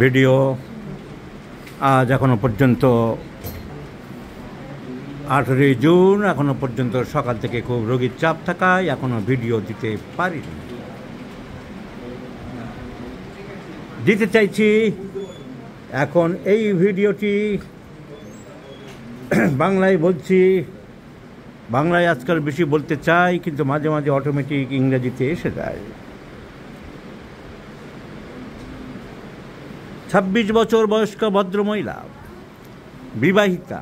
Video আজ এখনো পর্যন্ত 18 জুন এখনো পর্যন্ত সকাল থেকে খুব রোগীর চাপ থাকায় এখনো ভিডিও দিতে পারিনি। দিতে চাইছি এখন এই ভিডিওটি বাংলায় বলছি। বাংলায় আজকাল বেশি বলতে চাই, কিন্তু মাঝে মাঝে অটোমেটিক ইংরেজিতে এসে যায়। 26 বছর বয়স্ক ভদ্রমহিলা, বিবাহিতা।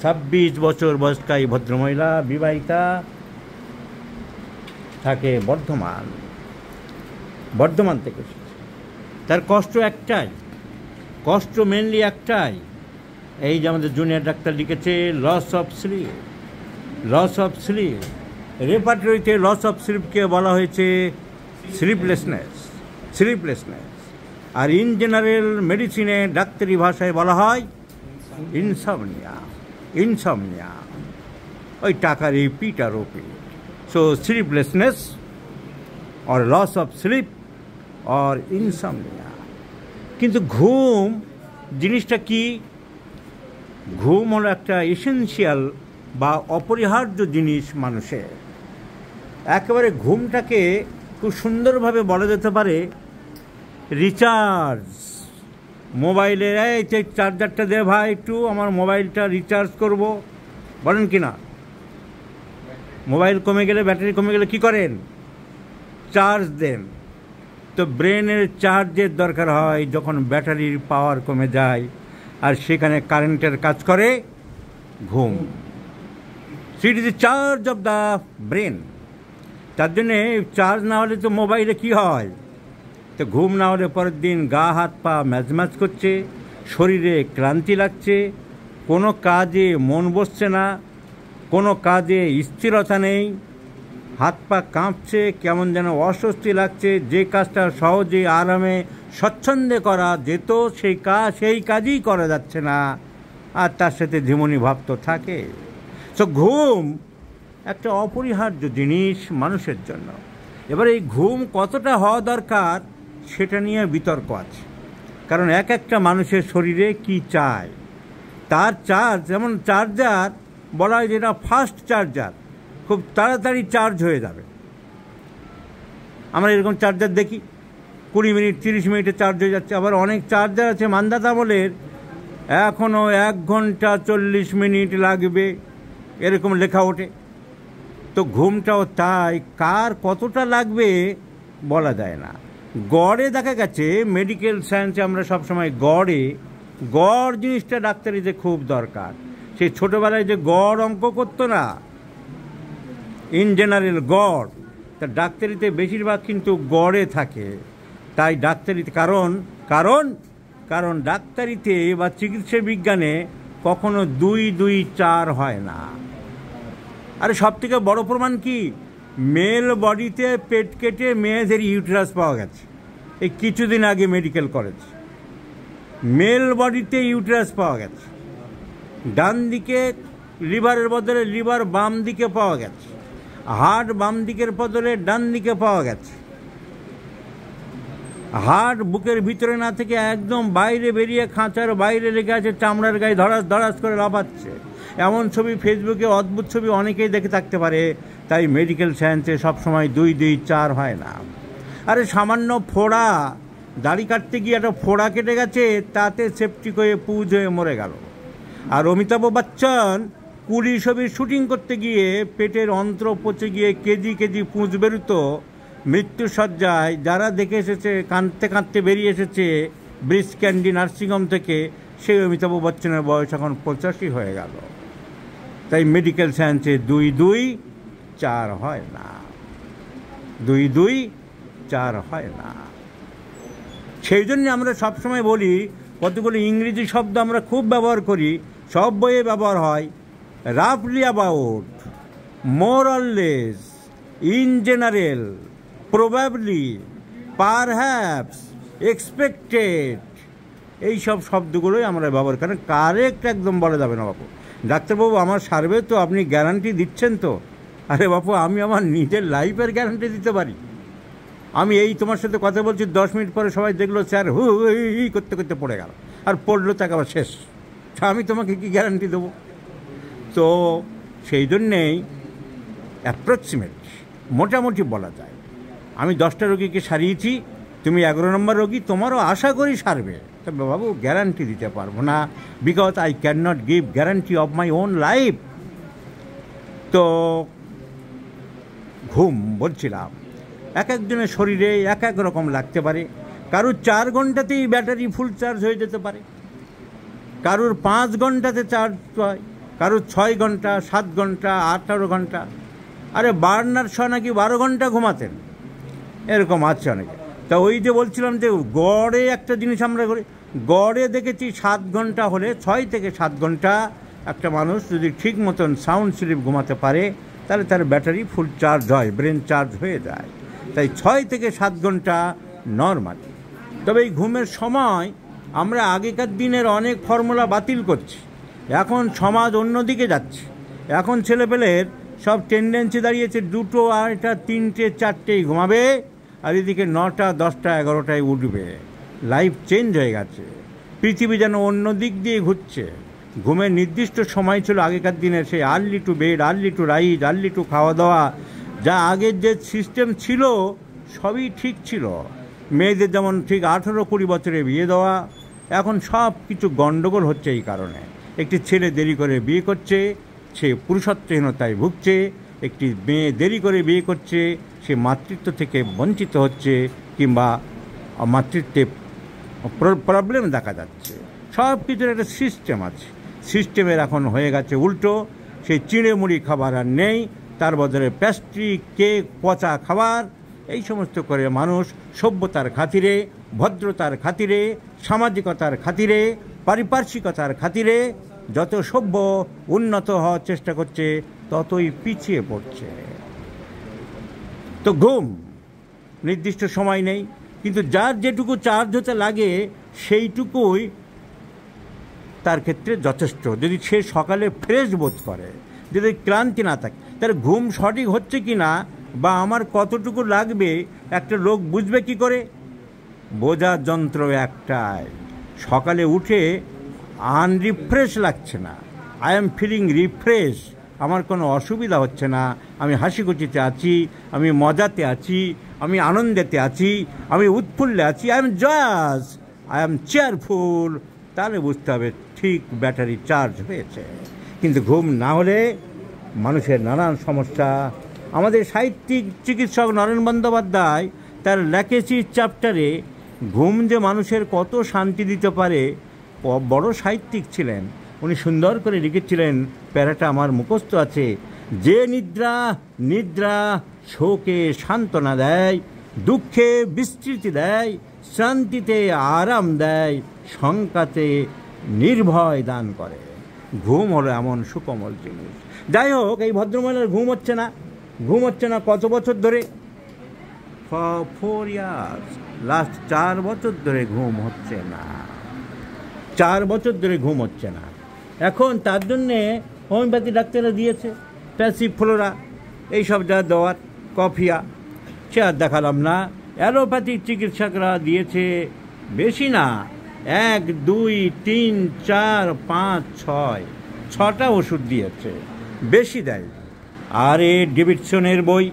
26 বছর বয়স্ক এই ভদ্রমহিলা বিবাহিতা, থাকে বর্ধমান থেকে। তার কষ্ট একটাই, কষ্ট মেনলি একটাই, এই যে আমাদের জুনিয়র ডাক্তার লিখেছে লস অফ স্লিপ। রেপার্টরিতে লস অফ স্লিপকে বলা হয়েছে স্লিপলেসনেস। আর ইন জেনারেল মেডিসিনে ডাক্তারি ভাষায় বলা হয় ইনসমনিয়া। ওই টাকার এই পিট আর ওপিট। So sleeplessness or loss of sleep or insomnia. কিন্তু ঘুম জিনিসটা কি? ঘুম হলো একটা এসেনশিয়াল বা অপরিহার্য জিনিস মানুষের। একেবারে ঘুমটাকে খুব সুন্দরভাবে বলা যেতে পারে রিচার্জ। মোবাইলের এই চার্জারটা দে ভাই, একটু আমার মোবাইলটা রিচার্জ করব, বলেন কি না? মোবাইল কমে গেলে, ব্যাটারি কমে গেলে কি করেন? চার্জ দেন। তো ব্রেনের চার্জের দরকার হয় যখন ব্যাটারির পাওয়ার কমে যায়, আর সেখানে কারেন্টের কাজ করে ঘুম। It is the charge of the brain. তার জন্যে চার্জ না হলে তো মোবাইলে কি হয়? তো ঘুম না হলে পরের দিন গা হাত পা ম্যাজম্যাজ করছে, শরীরে ক্লান্তি লাগছে, কোনো কাজে মন বসছে না, কোনো কাজে স্থিরতা নেই, হাত পা কাঁপছে, কেমন যেন অস্বস্তি লাগছে। যে কাজটা সহজে আরামে স্বচ্ছন্দে করা যেত সেই কাজই করা যাচ্ছে না, আর তার সাথে ঝিমুনি ভাব তো থাকে। তো ঘুম একটা অপরিহার্য জিনিস মানুষের জন্য। এবার এই ঘুম কতটা হওয়া দরকার সেটা নিয়ে বিতর্ক আছে। কারণ একটা মানুষের শরীরে কি চায়, তার চার্জ, যেমন চার্জার বলা হয় যেটা ফাস্ট চার্জার, খুব তাড়াতাড়ি চার্জ হয়ে যাবে। আমরা এরকম চার্জার দেখি 20 মিনিট 30 মিনিটে চার্জ হয়ে যাচ্ছে। আবার অনেক চার্জার আছে মান্দাতা আমলের, এখনও 1 ঘন্টা 40 মিনিট লাগবে, এরকম লেখা ওঠে। তো ঘুমটাও তাই, কার কতটা লাগবে বলা যায় না। গড়ে দেখা গেছে, মেডিকেল সায়েন্সে আমরা সবসময় গড় জিনিসটা ডাক্তারিতে খুব দরকার। সেই ছোটোবেলায় যে গড় অঙ্ক করতো না, ইন জেনারেল গড়, তা ডাক্তারিতে বেশিরভাগ কিন্তু গড়ে থাকে। তাই ডাক্তারিতে কারণ ডাক্তারিতে বা চিকিৎসা বিজ্ঞানে কখনো 2 2 4 হয় না। আরে সব থেকে বড় প্রমাণ কি? মেল বডিতে পেট কেটে মেয়েদের ইউটেরাস পাওয়া গেছে এই কিছুদিন আগে মেডিকেল কলেজ। মেল বডিতে ইউটেরাস পাওয়া গেছে। ডান দিকে লিভারের বদলে লিভার বাম দিকে পাওয়া গেছে। হার্ট বাম দিকের বদলে ডান দিকে পাওয়া গেছে। হার্ট বুকের ভিতরে না থেকে একদম বাইরে বেরিয়ে খাঁচার বাইরে লেগে আছে, চামড়ার গায়ে ধড়াস করে লাফাচ্ছে। এমন ছবি ফেসবুকে, অদ্ভুত ছবি অনেকেই দেখে থাকতে পারে। তাই মেডিকেল সায়েন্সে সবসময় 2 2 4 হয় না। আরে সামান্য ফোড়া, দাড়ি কাটতে গিয়ে একটা ফোড়া কেটে গেছে, তাতে সেপটিক হয়ে পুজ হয়ে মরে গেল। আর অমিতাভ বচ্চন 20 ছবির শুটিং করতে গিয়ে পেটের অন্ত্র পচে গিয়ে কেজি পুঁজ বেরোতো মৃত্যুসজ্জায়। যারা দেখে এসেছে, কাঁদতে বেরিয়ে এসেছে ব্রিজ ক্যান্ডি নার্সিংহোম থেকে, সেই অমিতাভ বচ্চনের বয়স এখন 85 হয়ে গেল। তাই মেডিকেল সায়েন্সে 2 2 4 হয় না, 2 2 4 হয় না। সেই জন্য আমরা সবসময় বলি, কতগুলো ইংরেজি শব্দ আমরা খুব ব্যবহার করি, সব বইয়ে ব্যবহার হয়। রাফলি about, more or less, in general, probably, perhaps, expected, এই সব শব্দগুলোই আমরা ব্যবহার করি। কারেক্ট একদম বলা যাবে না বাপু। ডাক্তারবাবু আমার সার্ভে তো আপনি গ্যারান্টি দিচ্ছেন তো? আরে বাপু, আমি আমার নিজের লাইফের গ্যারান্টি দিতে পারি। আমি এই তোমার সাথে কথা বলছি, 10 মিনিট পরে সবাই দেখলো স্যার হু করতে করতে পড়ে গেল, আর পড়লো তাকে আবার শেষ। আমি তোমাকে কি গ্যারান্টি দেবো? তো সেই জন্যেই অ্যাপ্রক্সিমেট মোটামুটি বলা যায়, আমি 10টা রোগীকে সারিয়েছি, তুমি 11 নম্বর রোগী, তোমারও আশা করি সারবে, তবে বাবু গ্যারান্টি দিতে পারবো না, because I can not give guarantee of my own life. তো ঘুম বলছিলাম, এক একজনের শরীরে এক এক রকম লাগতে পারে। কারুর 4 ঘন্টাতেই ব্যাটারি ফুল চার্জ হয়ে যেতে পারে, কারুর 5 ঘন্টাতে চার্জ হয়, কারুর 6 ঘন্টা, 7 ঘন্টা, 18 ঘন্টা। আরে বার্নার শ নাকি 12 ঘন্টা ঘুমাতেন, এরকম আছে অনেকে। তা ওই যে বলছিলাম যে গড়ে একটা জিনিস আমরা করি, গড়ে দেখেছি 7 ঘন্টা হলে, 6 থেকে 7 ঘন্টা একটা মানুষ যদি ঠিক মতন সাউন্ড স্লিপ ঘুমাতে পারে তাহলে তার ব্যাটারি ফুল চার্জ হয়, ব্রেন চার্জ হয়ে যায়। তাই 6 থেকে 7 ঘন্টা নর্মাল। তবে এই ঘুমের সময় আমরা আগেকার দিনের অনেক ফর্মুলা বাতিল করছি, এখন সমাজ অন্যদিকে যাচ্ছে। এখন ছেলেপেলের সব টেন্ডেন্সি দাঁড়িয়েছে 2টো, 2টা, 3টে, 4টেই ঘুমাবে, আর এদিকে 9টা, 10টা, 11টায় উঠবে। লাইফ চেঞ্জ হয়ে গেছে, পৃথিবী যেন অন্য দিক দিয়ে ঘুরছে। ঘুমের নির্দিষ্ট সময় ছিল আগেকার দিনের, সেই early to bed, early to rise, early two খাওয়া দাওয়া, যা আগের যে সিস্টেম ছিল সবই ঠিক ছিল। মেয়েদের যেমন ঠিক 18-20 বছরে বিয়ে দেওয়া, এখন সব কিছু গণ্ডগোল হচ্ছে এই কারণে। একটি ছেলে দেরি করে বিয়ে করছে, সে পুরুষত্বহীনতায় ভুগছে, একটি মেয়ে দেরি করে বিয়ে করছে, সে মাতৃত্ব থেকে বঞ্চিত হচ্ছে, কিংবা মাতৃত্বে প্রবলেম দেখা যাচ্ছে। সব কিছুর একটা সিস্টেম আছে, সিস্টেমের এখন হয়ে গেছে উল্টো। সেই চিঁড়ে মুড়ি খাবার আর নেই, তার বদলে প্যাস্ট্রি, কেক, পচা খাবার, এই সমস্ত করে মানুষ সভ্যতার খাতিরে, ভদ্রতার খাতিরে, সামাজিকতার খাতিরে, পারিপার্শ্বিকতার খাতিরে যত সভ্য উন্নত হওয়ার চেষ্টা করছে ততই পিছিয়ে পড়ছে। তো ঘুম নির্দিষ্ট সময় নেই, কিন্তু যার যেটুকু চার্জ হতে লাগে সেইটুকুই তার ক্ষেত্রে যথেষ্ট। যদি সে সকালে ফ্রেশ বোধ করে, যদি ক্লান্তি না থাকে, তার ঘুম সঠিক হচ্ছে কি না বা আমার কতটুকু লাগবে একটা লোক বুঝবে কি করে? বোঝার যন্ত্র একটাই, সকালে উঠে আনরিফ্রেশ লাগছে না, আই এম ফিলিং রিফ্রেশ, আমার কোনো অসুবিধা হচ্ছে না, আমি হাসি খুশিতে আছি, আমি মজাতে আছি, আমি আনন্দেতে আছি, আমি উৎফুল্লে আছি, I am জয়াস, I am cheerful, তাহলে বুঝতে হবে ঠিক ব্যাটারি চার্জ হয়েছে। কিন্তু ঘুম না হলে মানুষের নানান সমস্যা। আমাদের সাহিত্যিক চিকিৎসক নরেন বন্দ্যোপাধ্যায় তার লেকেসি চ্যাপ্টারে ঘুম যে মানুষের কত শান্তি দিতে পারে, বড় সাহিত্যিক ছিলেন, উনি সুন্দর করে লিখেছিলেন, প্যারাটা আমার মুখস্থ আছে, যে নিদ্রা নিদ্রা শোকে সান্ত্বনা দেয়, দুঃখে বিস্তৃতি দেয়, শান্তিতে আরাম দেয়, শঙ্কাতে নির্ভয় দান করে। ঘুম হলো এমন সুকোমল জিনিস। যাই হোক, এই ভদ্রমহিলার ঘুম হচ্ছে না, ঘুম হচ্ছে না কত বছর ধরে? 4 ইয়ার্স, লাস্ট 4 বছর ধরে ঘুম হচ্ছে না, 4 বছর ধরে ঘুম হচ্ছে না। এখন তার জন্যে হোমিওপ্যাথি ডাক্তাররা দিয়েছে প্যাসিফ্লোরা, এইসব যা দেওয়ার, কফিয়া, সে আর দেখালাম না। অ্যালোপ্যাথিক চিকিৎসকরা দিয়েছে বেশি না, 1, 2, 3, 4, 5, 6টা ওষুধ দিয়েছে, বেশি দেয়। আর এ ডেভিডসনের বই,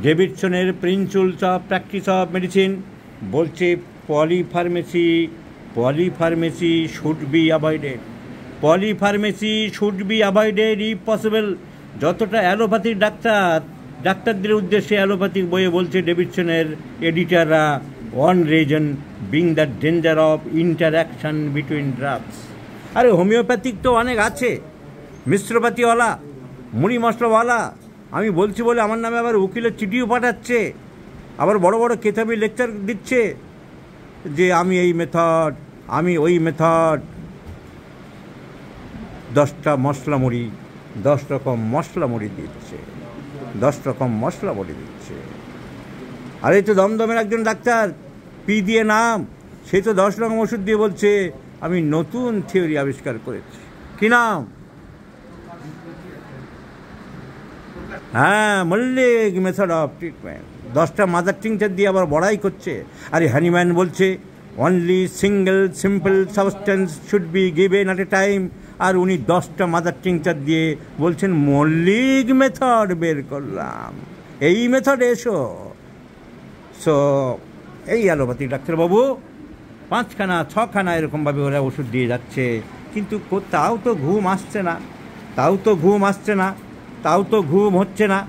ডেভিডসনের principles of practice of medicine বলছে polypharmacy should be avoided, polypharmacy should be avoided if possible. যতটা অ্যালোপ্যাথিক ডাক্তারদের উদ্দেশ্যে অ্যালোপ্যাথিক বইয়ে বলছে ডেভিডসনের এডিটাররা, one reason being the danger of interaction between drugs. আরে হোমিওপ্যাথিক তো অনেক আছে, মিশ্রপাতিওয়ালা, মুড়ি মশলাওয়ালা। আমি বলছি বলে আমার নামে আবার উকিলের চিঠিও পাঠাচ্ছে, আবার বড় বড় কেতাবি লেকচার দিচ্ছে যে আমি এই মেথড, আমি ওই মেথড। 10টা মশলা মুড়ি, 10 রকম মশলা মুড়ি দিচ্ছে, 10 রকম মশলা মুড়ি দিচ্ছে। আর এই তো দমদমের একজন ডাক্তার, পি দিয়ে নাম, সে তো 10 রকম ওষুধ দিয়ে বলছে আমি নতুন থিওরি আবিষ্কার করেছি। কি নাম? হ্যাঁ, মল্লিক মেথড অফ ট্রিটমেন্ট। 10টা মাদার টিংচার দিয়ে আবার বড়াই করছে। আর হ্যানিম্যান বলছে only single simple substance should be given at a time, আর উনি 10টা মাদার টিংচার দিয়ে বলছেন মল্লিক মেথড বের করলাম, এই মেথড এসো। সো এই অ্যালোপ্যাথিক ডাক্তারবাবু 5খানা 6খানা এরকমভাবে ওরা ওষুধ দিয়ে যাচ্ছে, কিন্তু তাও তো ঘুম আসছে না, তাও তো ঘুম আসছে না, তাও তো ঘুম হচ্ছে না।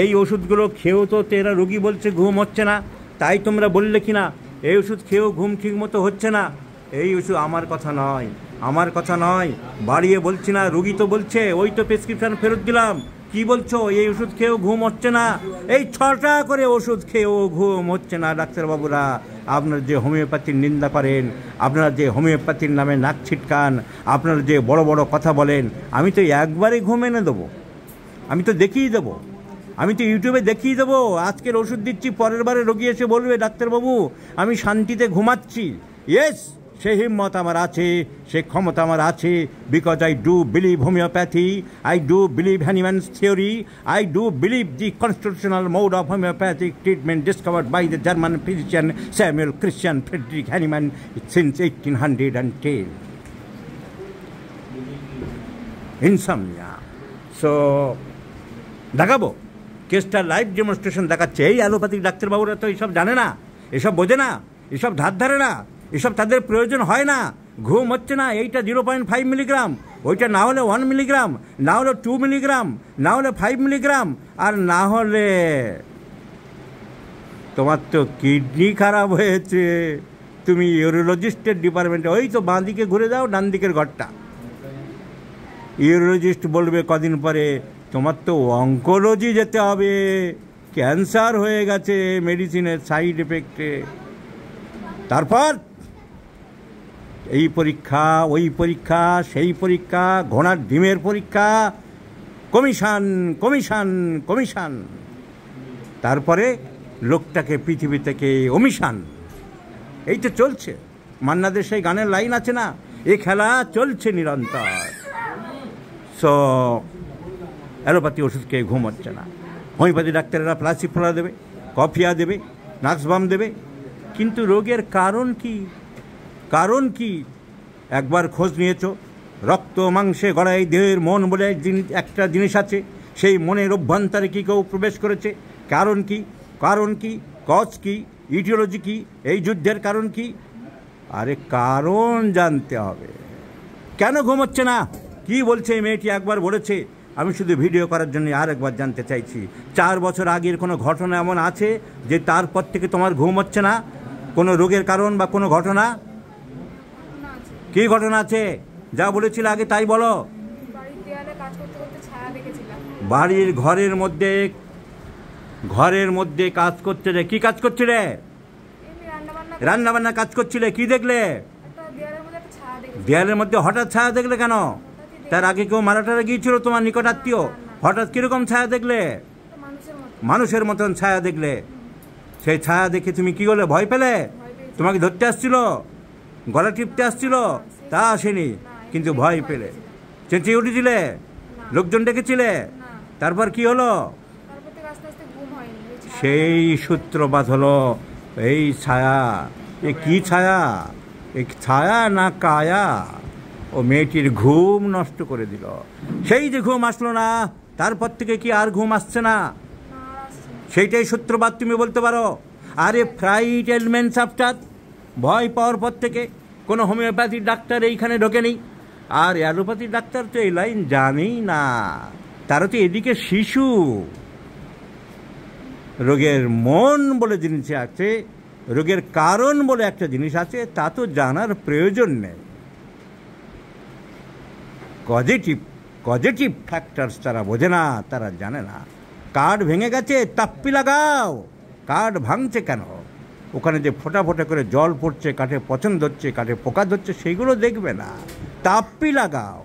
এই ওষুধগুলো খেয়েও তো এরা রোগী বলছে ঘুম হচ্ছে না, তাই তোমরা বললে কি না এই ওষুধ খেয়েও ঘুম ঠিক মতো হচ্ছে না। এই ওষুধ আমার কথা নয়, আমার কথা নয়, বাড়িয়ে বলছি না, রোগী তো বলছে, ওই তো প্রেসক্রিপশান ফেরত দিলাম, কি বলছো এই ওষুধ খেয়েও ঘুম হচ্ছে না, এই 6টা করে ওষুধ খেয়েও ঘুম হচ্ছে না। ডাক্তারবাবুরা আপনারা যে হোমিওপ্যাথির নিন্দা করেন, আপনারা যে হোমিওপ্যাথির নামে নাক ছিটকান, আপনারা যে বড় বড় কথা বলেন, আমি তো একবারে ঘুম এনে দেবো, আমি তো দেখিয়ে দেবো, আমি তো ইউটিউবে দেখিয়ে দেবো আজকের ওষুধ দিচ্ছি, পরের বারে রোগী এসে বলবে ডাক্তারবাবু আমি শান্তিতে ঘুমাচ্ছি। ইয়েস, সে হিম্মত আমার আছে, সে ক্ষমতা আমার আছে, because I do believe homeopathy, I do believe Hahnemann's theory, I do believe the constitutional mode of homeopathic treatment discovered by the German physician Samuel Christian Friedrich Hahnemann since 1810। Insomnia. So দেখাবো কেসটা live demonstration দেখাচ্ছে। এই allopathic ডাক্তারবাবুরা তো এইসব জানে না, এসব বোঝে না, এসব ধার ধারে না, এসব তাদের প্রয়োজন হয় না। ঘুম হচ্ছে না, এইটা 0.5 মিলিগ্রাম, ওইটা না হলে 1 মিলিগ্রাম, না হলে 2 মিলিগ্রাম, না হলে 5 মিলিগ্রাম, আর না হলে তোমার তো কিডনি খারাপ হয়েছে, তুমি ইউরোলজিস্টের ডিপার্টমেন্টে, ওই তো বাঁ দিকে ঘুরে যাও, ডান দিকের ঘরটা, ইউরোলজিস্ট বলবে কদিন পরে তোমার তো অঙ্কোলজি যেতে হবে, ক্যান্সার হয়ে গেছে মেডিসিনের সাইড এফেক্টে। তারপর এই পরীক্ষা, ওই পরীক্ষা, সেই পরীক্ষা, ঘোড়ার ডিমের পরীক্ষা, কমিশন কমিশন কমিশন, তারপরে লোকটাকে পৃথিবী থেকে অমিশন। এই তো চলছে। মান্নাদের সেই গানের লাইন আছে না, এ খেলা চলছে নিরন্তর। সো অ্যালোপ্যাথি ওষুধ খেয়ে ঘুম হচ্ছে না, হোমিওপ্যাথি ডাক্তারেরা প্লাসিফোলা দেবে, কফিয়া দেবে, নাক্সবাম দেবে, কিন্তু রোগের কারণ কি? কারণ কি একবার খোঁজ নিয়েছো? রক্ত মাংসে গড়াই দেহের মন বলে একটা জিনিস আছে, সেই মনের অভ্যন্তরে কি কেউ প্রবেশ করেছে? কারণ কি? কারণ কি? কজ কি? ইটিওলজি কি? এই যুদ্ধের কারণ কি? আরে কারণ জানতে হবে। কেন ঘুম হচ্ছে না? কি বলছে এই মেয়েটি? একবার বলেছে, আমি শুধু ভিডিও করার জন্য আর একবার জানতে চাইছি, 4 বছর আগের কোনো ঘটনা এমন আছে যে তারপর থেকে তোমার ঘুম হচ্ছে না? কোনো রোগের কারণ বা কোনো ঘটনা? কি ঘটনা আছে? যা বলেছিল আগে তাই বলো। বাড়ির ঘরের মধ্যে কাজ করতে রে, কি কাজ করছিলে? রান্না বান্না কাজ করছিলে, কি দেখলে? দেয়ালের মধ্যে হঠাৎ ছায়া দেখলে কেন? তার আগে কেউ মারা টারা গিয়েছিল তোমার নিকট আত্মীয়? হঠাৎ কিরকম ছায়া দেখলে? মানুষের মতন ছায়া দেখলে। সেই ছায়া দেখে তুমি কি করলে? ভয় পেলে? তোমাকে ধরতে আসছিল, গলা টিপতে আসছিল, তা আসেনি, কিন্তু ভয় পেলে, চেঁচিয়ে উঠেছিলে, লোকজন ডেকেছিলে, তারপর কি হলো? সেই সূত্রপাত হলো এই ছায়া। এ কি ছায়া? এই ছায়া না কায়া? ও মেয়েটির ঘুম নষ্ট করে দিল। সেই যে ঘুম আসলো না, তারপর থেকে কি আর ঘুম আসছে না? সেইটাই সূত্রপাত তুমি বলতে পারো। আরে ফ্রাইট এলিমেন্টস আফটার, ভয় পাওয়ার পর থেকে কোনো হোমিওপ্যাথির ডাক্তার এইখানে ঢোকেনি। আর অ্যালোপ্যাথির ডাক্তার তো এই লাইন জানেই না, তারা তো এদিকে শিশু। রোগের মন বলে জিনিস আছে, রোগের কারণ বলে একটা জিনিস আছে, তা তো জানার প্রয়োজন নেই। পজিটিভ ফ্যাক্টরস তারা বোঝে না, তারা জানে না। কার্ড ভেঙে গেছে, তাপ্পি লাগাও। কার্ড ভাঙছে কেন? ওখানে যে ফোঁটা ফোঁটা করে জল পড়ছে, কাঠে পছন্দ হচ্ছে, কাঠে পোকা ধরছে, সেইগুলো দেখবে না, তাপ্পি লাগাও।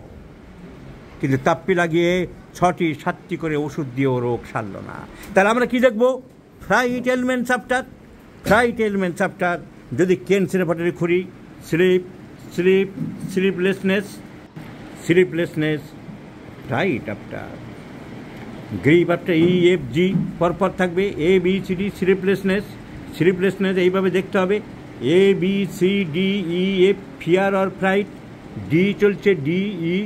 কিন্তু তাপ্পি লাগিয়ে 6টি 7টি করে ওষুধ দিয়েও রোগ সারল না। তাহলে আমরা কি দেখবো? Fruit elements after, fruit elements after. যদি কেন সিনেপাটারি খুঁড়ি, স্লিপলেসনেস, ফ্রাইট আফটার। গ্রিপ একটা EFG পরপর থাকবে, ABCD স্লিপলেসনেস এইভাবে দেখতে হবে, ABCDEF fear or fruit, D চলছে DE,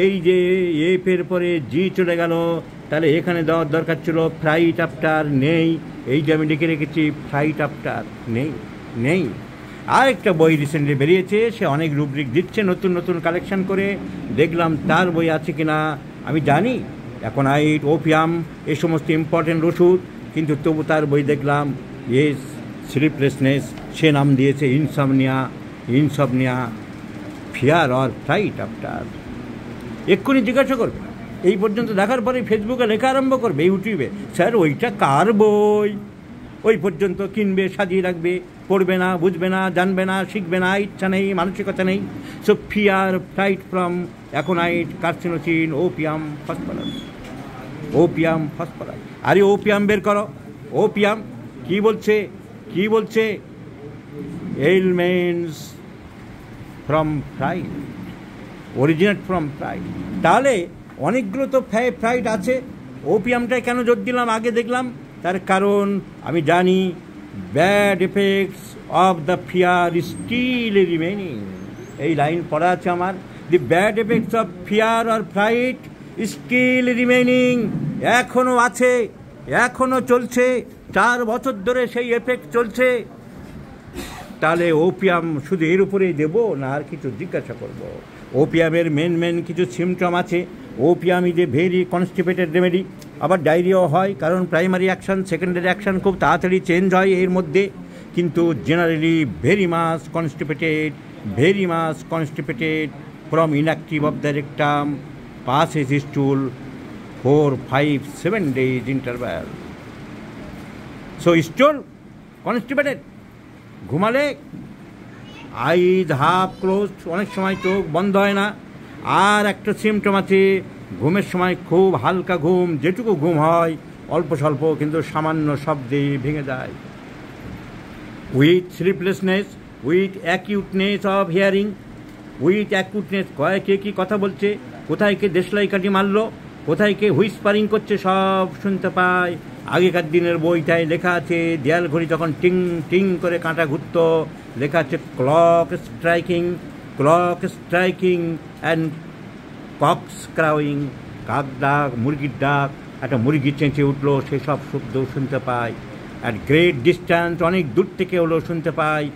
এই যে এফের পরে জি চলে গেল, তাহলে এখানে দেওয়ার দরকার ছিল ফ্রাইট আফটার, নেই, এই যে আমি লিখে রেখেছি ফ্রাইট আফটার নেই। আর একটা বই রিসেন্টলি বেরিয়েছে, সে অনেক রুব্রিক দিচ্ছে নতুন নতুন কালেকশন করে, দেখলাম তার বই আছে কিনা আমি জানি, অ্যাকোনাইট, ওপিয়াম এই সমস্ত ইম্পর্টেন্ট ওষুধ, কিন্তু তবু তার বই দেখলাম স্লিপলেসনেস, সে নাম দিয়েছে insomnia fear or fruit after. এক্ষুনি জিজ্ঞাসা করবে, এই পর্যন্ত দেখার পরে ফেসবুকে লেখা আরম্ভ করবে, ইউটিউবে, স্যার ওইটা কার বই? ওই পর্যন্ত কিনবে, সাজিয়ে রাখবে, পড়বে না, বুঝবে না, জানবে না, শিখবে না, ইচ্ছা নেই, মানসিকতা নেই। So fear, fruit from aconite, carcinosin, opium phosphorus. আরে ওপিয়াম বের করো, ওপিয়াম কি বলছে? Elements from fruit, originate from fruit. তাহলে অনেকগুলো তো ফ্রাইট আছে, ওপিয়ামটায় কেন জোর দিলাম আগে দেখলাম, তার কারণ আমি জানি bad effects of the fear still remaining, এই লাইন পড়া আছে আমার, the bad effects of fear or fright still remaining, এখনও আছে, এখনও চলছে, 4 বছর ধরে সেই এফেক্ট চলছে। তাহলে ওপিয়াম শুধু এর উপরেই দেবো না আর কিছু জিজ্ঞাসা করব? ওপিয়ামের মেন কিছু সিমটম আছে। Opium is a very constipated remedy, আবার ডায়রিয়াও হয়, কারণ প্রাইমারি অ্যাকশন সেকেন্ডারি অ্যাকশন খুব তাড়াতাড়ি চেঞ্জ হয় এর মধ্যে, কিন্তু generally very much constipated from inactive of the rectum, passes stool 4, 5, 7 days interval. So stool constipated, ঘুমালে আইজ হাফ ক্লোজ, অনেক সময় চোখ বন্ধ হয় না। আর একটা সিমটম আছে, ঘুমের সময় খুব হালকা ঘুম, যেটুকু ঘুম হয় অল্প স্বল্প, কিন্তু সামান্য শব্দে ভেঙে যায়। With sleeplessness, with acuteness of hearing, কে কি কথা বলছে, কোথায় কে দেশলাই কাটি মারলো, কোথায় কে হুইসপারিং করছে, সব শুনতে পায়। আগেকার দিনের বইটায় লেখা আছে, দেয়াল ঘড়ি যখন টিং টিং করে কাঁটা ঘুরতো, লেখা আছে ক্লক স্ট্রাইকিং অ্যান্ড কক্স ক্রাউইং, কাক ডাক, মুরগির ডাক, একটা মুরগি চেঁচে উঠলো, সেসব শব্দ শুনতে পায়। অ্যাট গ্রেট ডিস্ট্যান্স, অনেক দূর থেকে হলো শুনতে পায়,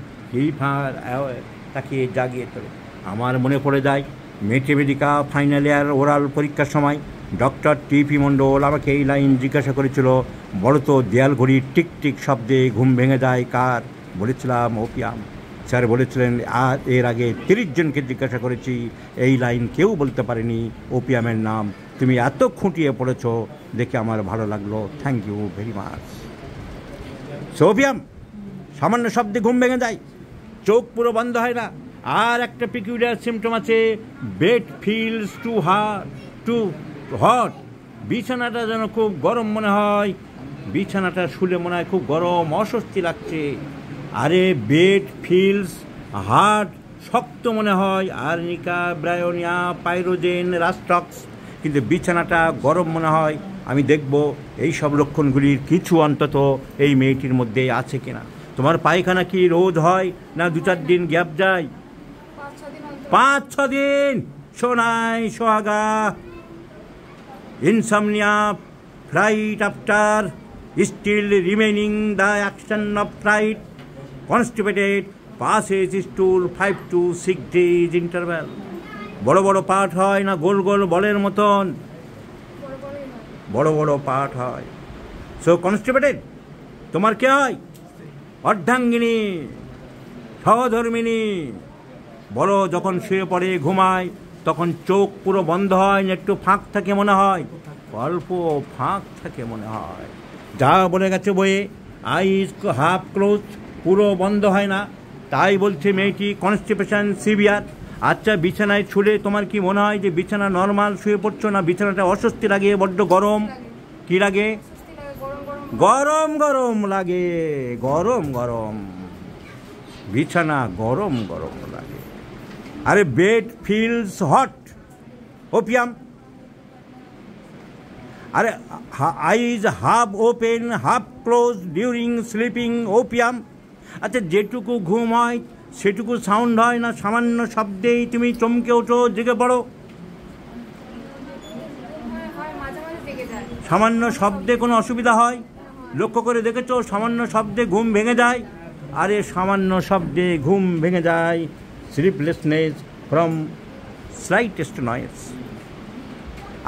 তাকে জাগিয়ে তোলে। আমার মনে পড়ে যায় মেথমেটিকা ফাইনাল ইয়ার ওরাল পরীক্ষার সময় ডক্টর টিপি মণ্ডল আমাকে এই লাইন জিজ্ঞাসা করেছিল, বড় তো দেয়াল ঘড়ির টিকটিক শব্দে ঘুম ভেঙে যায় কার? বলেছিলাম ওপিয়াম। স্যার বলেছিলেন, আর এর আগে 30 জনকে জিজ্ঞাসা করেছি, এই লাইন কেউ বলতে পারেনি ওপিয়ামের নাম। তুমি এত খুঁটিয়ে পড়েছ, দেখে আমার ভালো লাগলো, thank you very much. So opium, সামান্য শব্দে ঘুম ভেঙে যায়, চোখ পুরো বন্ধ হয় না। আর একটা পিকিউলিয়ার সিমটম আছে, বেড ফিলস টু হট, বিছানাটা যেন খুব গরম মনে হয়, বিছানাটা শুলে মনে হয় খুব গরম, অস্বস্তি লাগছে। আরে বেড ফিলস হার্ড, শক্ত মনে হয়, আর্নিকা, ব্রায়োনিয়া, পাইরোজেন, রাস্টক্স, কিন্তু বিছানাটা গরম মনে হয়। আমি দেখব এই সব লক্ষণগুলির কিছু অন্তত এই মেয়েটির মধ্যে আছে কিনা। তোমার পায়খানা কি রোজ হয় না 2-4 দিন গ্যাপ যায়? 5-6 দিন। সোনাই সোহাগা, insomnia, flight after, still remaining the action of flight, constipated, passes stool 5 to 6 days interval. বড় বড় পাঠ হয় না গোল গোল বলের মতন? বড় বড় পাঠ হয়। সো কনস্টিপেটেড তোমার কে হয়? অর্ধাঙ্গিনী, সহধর্মিনী। বড় যখন শুয়ে পড়ে ঘুমায়, তখন চোখ পুরো বন্ধ হয় না, একটু ফাঁক থাকে মনে হয়, অল্প ফাঁক থাকে মনে হয়। যা বলে গেছে বইয়ে, আইজ হাফ ক্লোজ, পুরো বন্ধ হয় না। তাই বলছে মেয়েটি কনস্টিপেশন সিভিয়ার। আচ্ছা, বিছানায় শুলে তোমার কি মনে হয় যে বিছানা নর্মাল শুয়ে পড়ছো, না বিছানাটা অস্বস্তি লাগে, বড্ড গরম? কি লাগে? গরম গরম লাগে, গরম গরম বিছানা, গরম গরম লাগে। আরে বেড ফিলস হট, ওপিয়াম। আরে eyes half open half close during sleeping opium. আচ্ছা, যেটুকু ঘুম হয় সেটুকু সাউন্ড হয় না, সামান্য শব্দেই তুমি চমকে ওঠো, জেগে পড়ো? সামান্য শব্দে কোনো অসুবিধা হয়? লক্ষ্য করে দেখেছো সামান্য শব্দে ঘুম ভেঙে যায়? আরে সামান্য শব্দে ঘুম ভেঙে যায়, স্লিপলেসনেস ফ্রম স্লাইটেস্ট নয়েজ।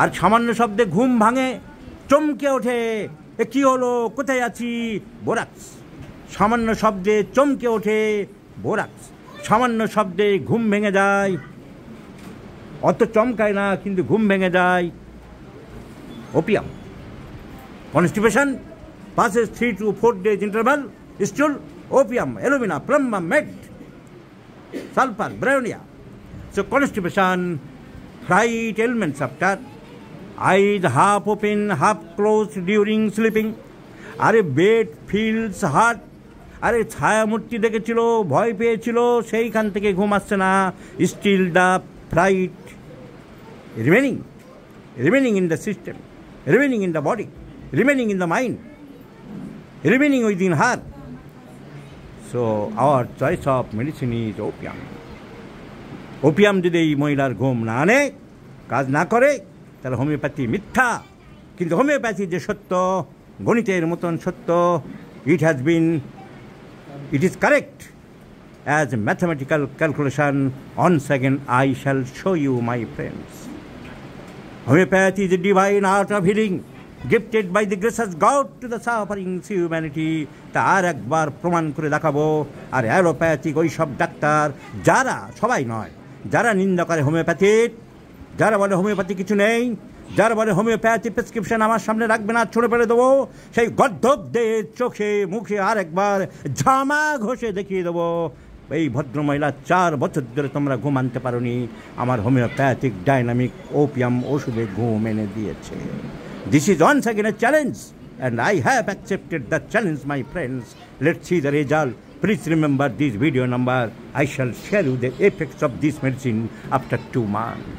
আর সামান্য শব্দে ঘুম ভাঙে, চমকে ওঠে, এ কী হলো, কোথায় আছি, বোরাক্স। সামান্য শব্দে চমকে ওঠে, বোরাক্স। সামান্য শব্দে ঘুম ভেঙে যায়, অত চমকায় না কিন্তু ঘুম ভেঙে যায়, opium. Constipation passes 3 to 4 days interval, stool, opium, alumina, plumbum, med, sulfur, bryonia. So constipation, fright ailments after, eyes half open, half closed during sleeping. আরে বেড ফিলস হার্ট, আরে ছায়ামূর্তি দেখেছিল, ভয় পেয়েছিল, সেইখান থেকে ঘুম আসছে না। Still the fright remaining in the system, remaining in the body, remaining in the mind, remaining within her. So our choice of medicine is opium. Opium যদি এই মহিলার ঘুম না আনে, কাজ না করে, তাহলে হোমিওপ্যাথি মিথ্যা। কিন্তু হোমিওপ্যাথি যে সত্য, গণিতের মতন সত্য, it is correct as a mathematical calculation. Once again I shall show you, my friends. Homeopathy is a divine art of healing, gifted by the gracious God to the suffering humanity. তা আর একবার প্রমাণ করে দেখাবো। আর allopathic ওই সব doctor, যারা, সবাই নয়, যারা নিন্দা করে হোমিওপ্যাথির, যারা বলে হোমিওপ্যাথি কিছু নেই, যারা বলে হোমিওপ্যাথি প্রেসক্রিপশন আমার সামনে রাখবে না, ছড়ে ফেলে দেবো, সেই গর্ধবদের চোখে মুখে আর একবার ঝামা ঘষে দেখিয়ে দেবো, এই ভদ্রমহিলা 4 বছর ধরে তোমরা ঘুম আনতে পারোনি, আমার হোমিওপ্যাথিক ডাইনামিক ওপিয়াম ওষুধে ঘুম এনে দিয়েছে। This is once again a challenge, and I have accepted the challenge, my friends. Let's see the result. Please remember this video number. I shall share you the effects of this medicine after 2 months.